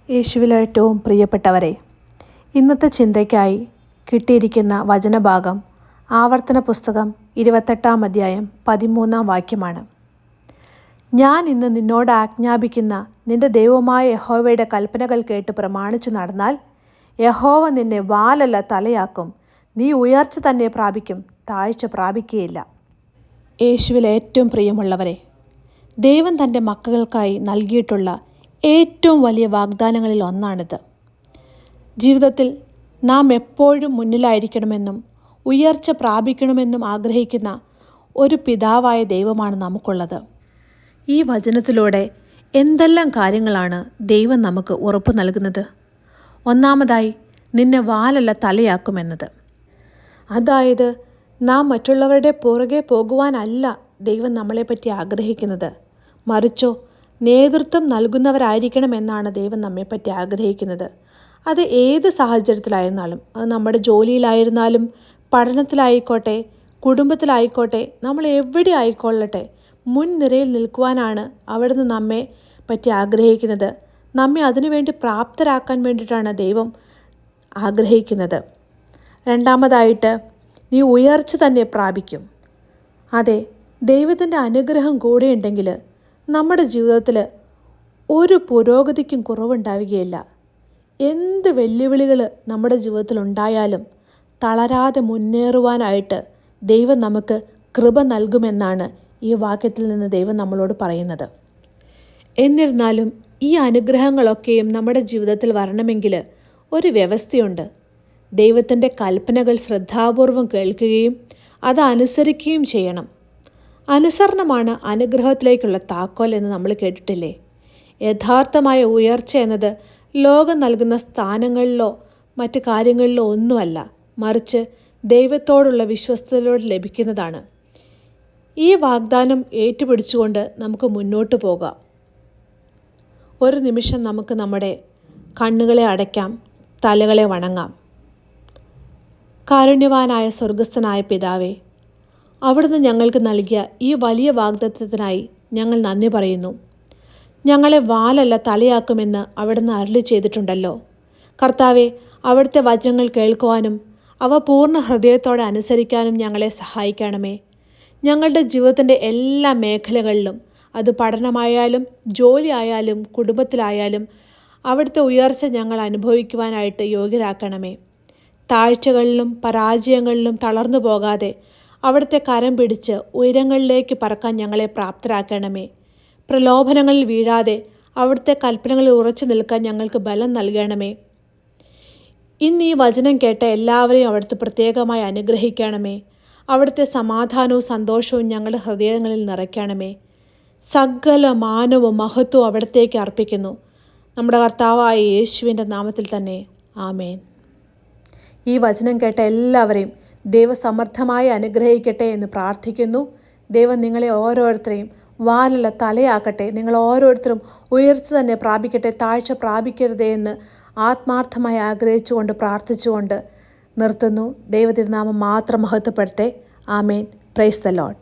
യേശുവിൽ ഏറ്റവും പ്രിയപ്പെട്ടവരെ, ഇന്നത്തെ ചിന്തയ്ക്കായി കിട്ടിയിരിക്കുന്ന വചനഭാഗം ആവർത്തന പുസ്തകം 28-ാം അധ്യായം 13-ാം വാക്യമാണ്. ഞാൻ ഇന്ന് നിന്നോട് ആജ്ഞാപിക്കുന്ന നിന്റെ ദൈവമായ യഹോവയുടെ കൽപ്പനകൾ കേട്ട് പ്രമാണിച്ചു നടന്നാൽ യഹോവ നിന്നെ വാലല്ല തലയാക്കും, നീ ഉയർച്ച തന്നെ പ്രാപിക്കും, താഴ്ച പ്രാപിക്കുകയില്ല. യേശുവിൽ ഏറ്റവും പ്രിയമുള്ളവരെ, ദൈവം തൻ്റെ മക്കൾക്കായി നൽകിയിട്ടുള്ള ഏറ്റവും വലിയ വാഗ്ദാനങ്ങളിൽ ഒന്നാണിത്. ജീവിതത്തിൽ നാം എപ്പോഴും മുന്നിലായിരിക്കണമെന്നും ഉയർച്ച പ്രാപിക്കണമെന്നും ആഗ്രഹിക്കുന്ന ഒരു പിതാവായ ദൈവമാണ് നമുക്കുള്ളത്. ഈ വചനത്തിലൂടെ എന്തെല്ലാം കാര്യങ്ങളാണ് ദൈവം നമുക്ക് ഉറപ്പ് നൽകുന്നത്? ഒന്നാമതായി, നിന്നെ വാലല്ല തലയാക്കുമെന്നത്. അതായത് നാം മറ്റുള്ളവരുടെ പുറകെ പോകുവാനല്ല ദൈവം നമ്മളെപ്പറ്റി ആഗ്രഹിക്കുന്നത്, മറിച്ചോ നേതൃത്വം നൽകുന്നവരായിരിക്കണമെന്നാണ് ദൈവം നമ്മെപ്പറ്റി ആഗ്രഹിക്കുന്നത്. അത് ഏത് സാഹചര്യത്തിലായിരുന്നാലും, അത് നമ്മുടെ ജോലിയിലായിരുന്നാലും, പഠനത്തിലായിക്കോട്ടെ, കുടുംബത്തിലായിക്കോട്ടെ, നമ്മൾ എവിടെ ആയിക്കൊള്ളട്ടെ, മുൻനിരയിൽ നിൽക്കുവാനാണ് അവിടുന്ന് നമ്മെ പറ്റി ആഗ്രഹിക്കുന്നത്. നമ്മെ അതിനുവേണ്ടി പ്രാപ്തരാക്കാൻ വേണ്ടിയിട്ടാണ് ദൈവം ആഗ്രഹിക്കുന്നത്. രണ്ടാമതായിട്ട്, നീ ഉയർച്ച തന്നെ പ്രാപിക്കും. അതെ, ദൈവത്തിൻ്റെ അനുഗ്രഹം കൂടെയുണ്ടെങ്കിൽ നമ്മുടെ ജീവിതത്തിൽ ഒരു പുരോഗതിക്കും കുറവുണ്ടാവുകയില്ല. എന്ത് വെല്ലുവിളികൾ നമ്മുടെ ജീവിതത്തിൽ ഉണ്ടായാലും തളരാതെ മുന്നേറുവാനായിട്ട് ദൈവം നമുക്ക് കൃപ നൽകുമെന്നാണ് ഈ വാക്യത്തിൽ നിന്ന് ദൈവം നമ്മളോട് പറയുന്നത്. എന്നിരുന്നാലും ഈ അനുഗ്രഹങ്ങളൊക്കെയും നമ്മുടെ ജീവിതത്തിൽ വരണമെങ്കിൽ ഒരു വ്യവസ്ഥയുണ്ട്. ദൈവത്തിൻ്റെ കൽപ്പനകൾ ശ്രദ്ധാപൂർവം കേൾക്കുകയും അത് അനുസരിക്കുകയും ചെയ്യണം. അനുസരണമാണ് അനുഗ്രഹത്തിലേക്കുള്ള താക്കോൽ എന്ന് നമ്മൾ കേട്ടിട്ടില്ലേ? യഥാർത്ഥമായ ഉയർച്ച എന്നത് ലോകം നൽകുന്ന സ്ഥാനങ്ങളിലോ മറ്റു കാര്യങ്ങളിലോ ഒന്നുമല്ല, മറിച്ച് ദൈവത്തോടുള്ള വിശ്വസ്തതയോട് ലഭിക്കുന്നതാണ്. ഈ വാഗ്ദാനം ഏറ്റുപിടിച്ചുകൊണ്ട് നമുക്ക് മുന്നോട്ട് പോകാം. ഒരു നിമിഷം നമുക്ക് നമ്മുടെ കണ്ണുകളെ അടയ്ക്കാം, തലകളെ വണങ്ങാം. കാരുണ്യവാനായ സ്വർഗസ്ഥനായ പിതാവേ, അവിടുന്ന് ഞങ്ങൾക്ക് നൽകിയ ഈ വലിയ വാഗ്ദത്തത്തിനായി ഞങ്ങൾ നന്ദി പറയുന്നു. ഞങ്ങളെ വാലല്ല തലയാക്കുമെന്ന് അവിടുന്ന് അരുളി ചെയ്തിട്ടുണ്ടല്ലോ. കർത്താവെ, അവിടുത്തെ വചനങ്ങൾ കേൾക്കുവാനും അവ പൂർണ്ണ ഹൃദയത്തോടെ അനുസരിക്കാനും ഞങ്ങളെ സഹായിക്കണമേ. ഞങ്ങളുടെ ജീവിതത്തിൻ്റെ എല്ലാ മേഖലകളിലും, അത് പഠനമായാലും ജോലി ആയാലും കുടുംബത്തിലായാലും, അവിടുത്തെ ഉയർച്ച ഞങ്ങൾ അനുഭവിക്കുവാനായിട്ട് യോഗ്യരാക്കണമേ. താഴ്ചകളിലും പരാജയങ്ങളിലും തളർന്നു പോകാതെ അവിടുത്തെ കരം പിടിച്ച് ഉയരങ്ങളിലേക്ക് പറക്കാൻ ഞങ്ങളെ പ്രാപ്തരാക്കണമേ. പ്രലോഭനങ്ങളിൽ വീഴാതെ അവിടുത്തെ കൽപ്പനകളിൽ ഉറച്ചു നിൽക്കാൻ ഞങ്ങൾക്ക് ബലം നൽകണമേ. ഇന്ന് ഈ വചനം കേട്ട എല്ലാവരെയും അവിടുത്തെ പ്രത്യേകമായി അനുഗ്രഹിക്കണമേ. അവിടുത്തെ സമാധാനവും സന്തോഷവും ഞങ്ങളുടെ ഹൃദയങ്ങളിൽ നിറയ്ക്കണമേ. സകല മാനവും മഹത്വവും അവിടത്തേക്ക് അർപ്പിക്കുന്നു. നമ്മുടെ കർത്താവായ യേശുവിൻ്റെ നാമത്തിൽ തന്നെ, ആമേൻ. ഈ വചനം കേട്ട എല്ലാവരെയും ദൈവസമർത്ഥമായി അനുഗ്രഹിക്കട്ടെ എന്ന് പ്രാർത്ഥിക്കുന്നു. ദൈവം നിങ്ങളെ ഓരോരുത്തരെയും വാലല്ല തലയാക്കട്ടെ. നിങ്ങൾ ഓരോരുത്തരും ഉയർച്ച തന്നെ പ്രാപിക്കട്ടെ, താഴ്ച പ്രാപിക്കരുതേ എന്ന് ആത്മാർത്ഥമായി ആഗ്രഹിച്ചുകൊണ്ട് പ്രാർത്ഥിച്ചുകൊണ്ട് നിർത്തുന്നു. ദൈവതിരുനാമം മാത്രം മഹത്വപ്പെടട്ടെ. ആമേൻ. Praise the Lord.